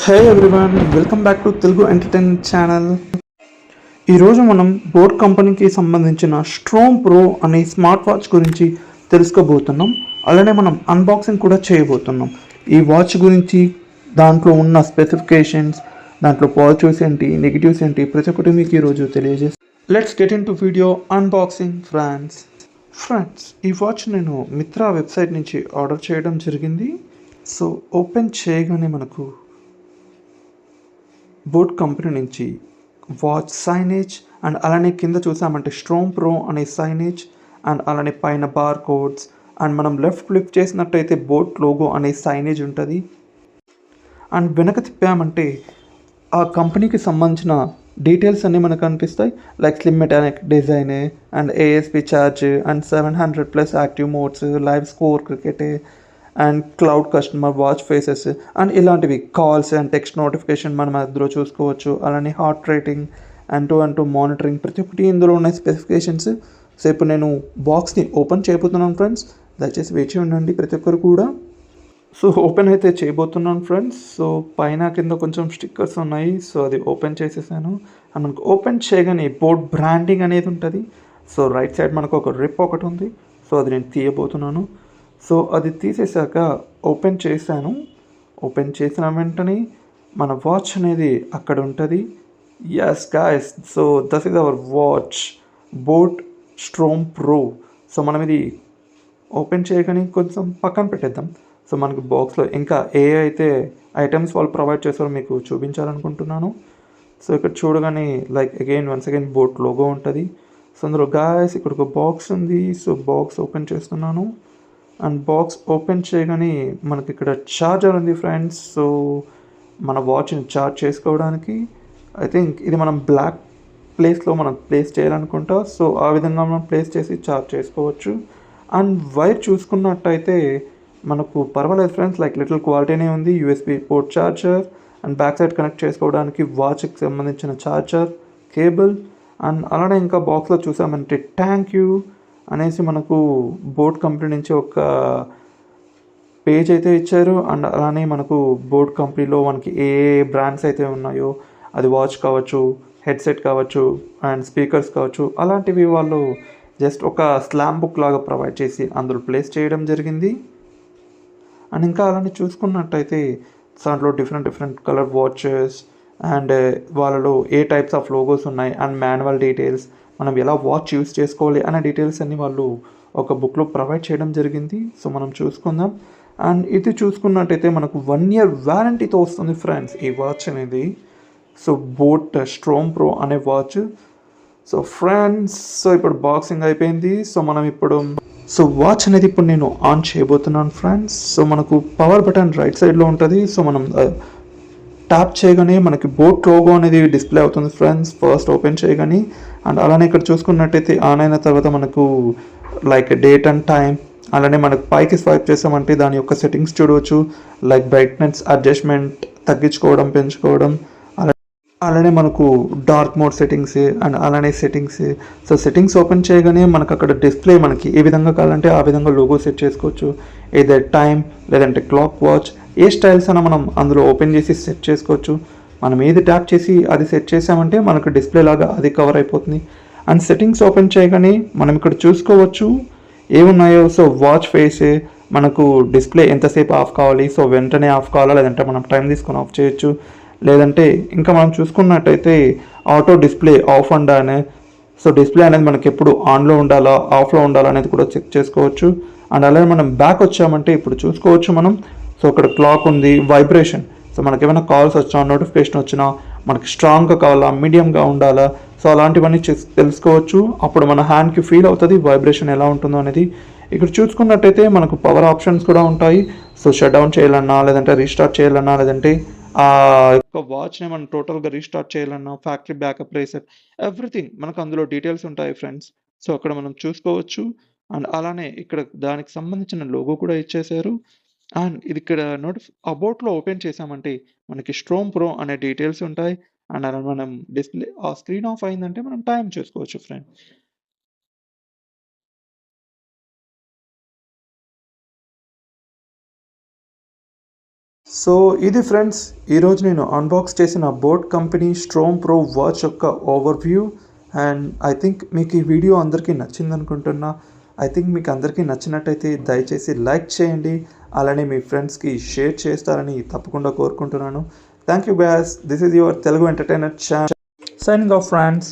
Hey everyone, welcome back to Telugu entertainment channel. ఈరోజు మనం boat కంపెనీకి సంబంధించిన స్ట్రోమ్ ప్రో అనే స్మార్ట్ వాచ్ గురించి తెలుసుకోబోతున్నాం. అలానే మనం అన్బాక్సింగ్ కూడా చేయబోతున్నాం. ఈ వాచ్ గురించి, దాంట్లో ఉన్న స్పెసిఫికేషన్స్, దాంట్లో పాజిటివ్స్ ఏంటి, నెగిటివ్స్ ఏంటి, ప్రతి ఒక్కటి మీకు ఈరోజు తెలియజేస్తాం. Let's get in to video unboxing friends, ఈ వాచ్ నేను మిత్రా వెబ్సైట్ నుంచి ఆర్డర్ చేయడం జరిగింది. సో ఓపెన్ చేయగానే మనకు బోట్ కంపెనీ నుంచి వాచ్ సైనేజ్ అండ్ అలానే కింద చూసామంటే స్ట్రోమ్ ప్రో అనే సైనేజ్ అండ్ అలానే పైన బార్ కోడ్స్ అండ్ మనం లెఫ్ట్ ఫ్లిప్ చేసినట్టయితే బోట్ లోగో అనే సైనేజ్ ఉంటుంది. అండ్ వెనక తిప్పామంటే ఆ కంపెనీకి సంబంధించిన డీటెయిల్స్ అన్నీ మనకు కనిపిస్తాయి. Like slim metallic design and ASP charge and 700+ active modes, live score cricket and cloud customer watch faces and ఇలాంటివి కాల్స్ అండ్ టెక్స్ట్ నోటిఫికేషన్ మనం అందులో చూసుకోవచ్చు. అలానే హార్ట్ రేటింగ్ అంటూ మానిటరింగ్ ప్రతి ఒక్కటి ఇందులో ఉన్న స్పెసిఫికేషన్స్. సో ఇప్పుడు నేను బాక్స్ని ఓపెన్ చేయబోతున్నాను ఫ్రెండ్స్, దయచేసి వేచి ఉండండి ప్రతి ఒక్కరు కూడా. సో ఓపెన్ అయితే చేయబోతున్నాను ఫ్రెండ్స్. సో పైన కింద కొంచెం స్టిక్కర్స్ ఉన్నాయి, సో అది ఓపెన్ చేసేసాను. అండ్ మనకు ఓపెన్ చేయగానే బోట్ బ్రాండింగ్ అనేది ఉంటుంది. సో రైట్ సైడ్ మనకు ఒక రిప్ ఒకటి ఉంది, సో అది నేను తీయబోతున్నాను. సో అది తీసేసాక ఓపెన్ చేశాను. ఓపెన్ చేసిన వెంటనే మన వాచ్ అనేది అక్కడ ఉంటుంది. Yes guys, so that is our watch boAt Storm pro. సో మనం ఇది ఓపెన్ చేయగానే కొంచెం పక్కన పెట్టేద్దాం. సో మనకి బాక్స్లో ఇంకా ఏ అయితే ఐటమ్స్ వాళ్ళు ప్రొవైడ్ చేస్తారో మీకు చూపించాలనుకుంటున్నాను. సో ఇక్కడ చూడగానే like once again boat logo ఉంటుంది. సో అందులో గాయస్ ఇక్కడ ఒక బాక్స్ ఉంది. సో బాక్స్ ఓపెన్ చేస్తున్నాను. అండ్ బాక్స్ ఓపెన్ చేయగానే మనకి ఇక్కడ ఛార్జర్ ఉంది ఫ్రెండ్స్. సో మన వాచ్ని ఛార్జ్ చేసుకోవడానికి ఐ థింక్ ఇది మనం బ్లాక్ ప్లేస్లో మనం ప్లేస్ చేయాలనుకుంటా. సో ఆ విధంగా మనం ప్లేస్ చేసి ఛార్జ్ చేసుకోవచ్చు. అండ్ వైర్ చూసుకున్నట్టయితే మనకు పర్వాలేదు ఫ్రెండ్స్, లైక్ లిటిల్ క్వాలిటీనే ఉంది. USB port charger and back side connect చేసుకోవడానికి వాచ్కి సంబంధించిన ఛార్జర్ కేబుల్. అండ్ అలానే ఇంకా బాక్స్లో చూసామంటే థ్యాంక్ యూ అనేసి మనకు బోట్ కంపెనీ నుంచి ఒక పేజ్ అయితే ఇచ్చారు. అండ్ అలానే మనకు బోట్ కంపెనీలో మనకి ఏ బ్రాండ్స్ అయితే ఉన్నాయో, అది వాచ్ కావచ్చు, హెడ్సెట్ కావచ్చు అండ్ స్పీకర్స్ కావచ్చు, అలాంటివి వాళ్ళు జస్ట్ ఒక స్లామ్ బుక్ లాగా ప్రొవైడ్ చేసి అందులో ప్లేస్ చేయడం జరిగింది. అండ్ ఇంకా అలానే చూసుకున్నట్టయితే దాంట్లో డిఫరెంట్ కలర్ వాచెస్ అండ్ వాళ్ళలో ఏ టైప్స్ ఆఫ్ లోగోస్ ఉన్నాయి అండ్ మాన్యువల్ డీటెయిల్స్, మనం ఎలా వాచ్ యూస్ చేసుకోవాలి అనే డీటెయిల్స్ అన్నీ వాళ్ళు ఒక బుక్లో ప్రొవైడ్ చేయడం జరిగింది. సో మనం చూసుకుందాం. అండ్ ఇది చూసుకున్నట్టయితే మనకు 1 year వారంటీతో వస్తుంది ఫ్రెండ్స్ ఈ వాచ్ అనేది. సో బోట్ స్ట్రోమ్ ప్రో అనే వాచ్. సో ఫ్రెండ్స్, సో ఇప్పుడు బాక్సింగ్ అయిపోయింది. సో మనం ఇప్పుడు వాచ్ అనేది ఇప్పుడు నేను ఆన్ చేయబోతున్నాను ఫ్రెండ్స్. సో మనకు పవర్ బటన్ రైట్ సైడ్లో ఉంటుంది. సో మనం ట్యాప్ చేయగానే మనకి బోట్ లోగో అనేది డిస్ప్లే అవుతుంది ఫ్రెండ్స్ ఫస్ట్ ఓపెన్ చేయగానే. అండ్ అలానే ఇక్కడ చూసుకున్నట్టయితే ఆన్ అయిన తర్వాత మనకు లైక్ డేట్ అండ్ టైం, అలానే మనకు పైకి స్వైప్ చేసామంటే దాని యొక్క సెట్టింగ్స్ చూడవచ్చు. లైక్ బ్రైట్నెస్ అడ్జస్ట్మెంట్ తగ్గించుకోవడం, పెంచుకోవడం, అలానే మనకు డార్క్ మోడ్ సెట్టింగ్స్ అండ్ అలానే సెట్టింగ్స్. సో సెట్టింగ్స్ ఓపెన్ చేయగానే మనకు అక్కడ డిస్ప్లే మనకి ఏ విధంగా కావాలంటే ఆ విధంగా లోగో సెట్ చేసుకోవచ్చు. ఏదో టైం లేదంటే క్లాక్ వాచ్, ఏ స్టైల్స్ అయినా మనం అందులో ఓపెన్ చేసి సెట్ చేసుకోవచ్చు. మనం ఏది ట్యాప్ చేసి అది సెట్ చేసామంటే మనకు డిస్ప్లే లాగా అది కవర్ అయిపోతుంది. అండ్ సెట్టింగ్స్ ఓపెన్ చేయగానే మనం ఇక్కడ చూసుకోవచ్చు ఏమున్నాయో. సో వాచ్ ఫేస్, మనకు డిస్ప్లే ఎంతసేపు ఆఫ్ కావాలి, సో వెంటనే ఆఫ్ కావాలా లేదంటే మనం టైం తీసుకొని ఆఫ్ చేయొచ్చు. లేదంటే ఇంకా మనం చూసుకున్నట్టయితే auto display of and on. So display అనేది మనకి ఎప్పుడు ఆన్లో ఉండాలా ఆఫ్లో ఉండాలా అనేది కూడా చెక్ చేసుకోవచ్చు. అండ్ అలాగే మనం బ్యాక్ వచ్చామంటే ఇప్పుడు చూసుకోవచ్చు మనం. సో అక్కడ క్లాక్ ఉంది, వైబ్రేషన్. సో మనకి ఏమైనా కాల్స్ వచ్చినా, నోటిఫికేషన్ వచ్చినా మనకి స్ట్రాంగ్గా కావాలా, మీడియంగా ఉండాలా, సో అలాంటివన్నీ తెలుసుకోవచ్చు. అప్పుడు మన హ్యాండ్కి ఫీల్ అవుతుంది వైబ్రేషన్ ఎలా ఉంటుందో అనేది. ఇక్కడ చూసుకున్నట్టయితే మనకు పవర్ ఆప్షన్స్ కూడా ఉంటాయి. సో షట్ డౌన్ చేయాలన్నా, లేదంటే రీస్టార్ట్ చేయాలన్నా, లేదంటే ఆ యొక్క వాచ్ని మనం టోటల్గా రీస్టార్ట్ చేయాలన్నా, ఫ్యాక్టరీ బ్యాకప్ రీసెట్, ఎవ్రీథింగ్ మనకు అందులో డీటెయిల్స్ ఉంటాయి ఫ్రెండ్స్. సో అక్కడ మనం చూసుకోవచ్చు. అండ్ అలానే ఇక్కడ దానికి సంబంధించిన లోగో కూడా ఇచ్చేశారు. అండ్ ఇది ఇక్కడ అబౌట్లో ఓపెన్ చేసామంటే మనకి స్ట్రోమ్ ప్రో అనే డీటెయిల్స్ ఉంటాయి. అండ్ అలా మనం డిస్ప్లే ఆ స్క్రీన్ ఆఫ్ అయిందంటే మనం టైం చూసుకోవచ్చు ఫ్రెండ్. సో ఇది ఫ్రెండ్స్, ఈరోజు నేను అన్బాక్స్ చేసిన boat company storm pro watch యొక్క ఓవర్వ్యూ. అండ్ ఐ థింక్ మీకు ఈ వీడియో అందరికీ నచ్చింది అనుకుంటున్నా. ఐ థింక్ మీకు అందరికీ నచ్చినట్టయితే దయచేసి లైక్ చేయండి, అలానే మీ ఫ్రెండ్స్కి షేర్ చేస్తారని తప్పకుండా కోరుకుంటున్నాను. Thank you guys, this is your Telugu entertainer channel signing off friends.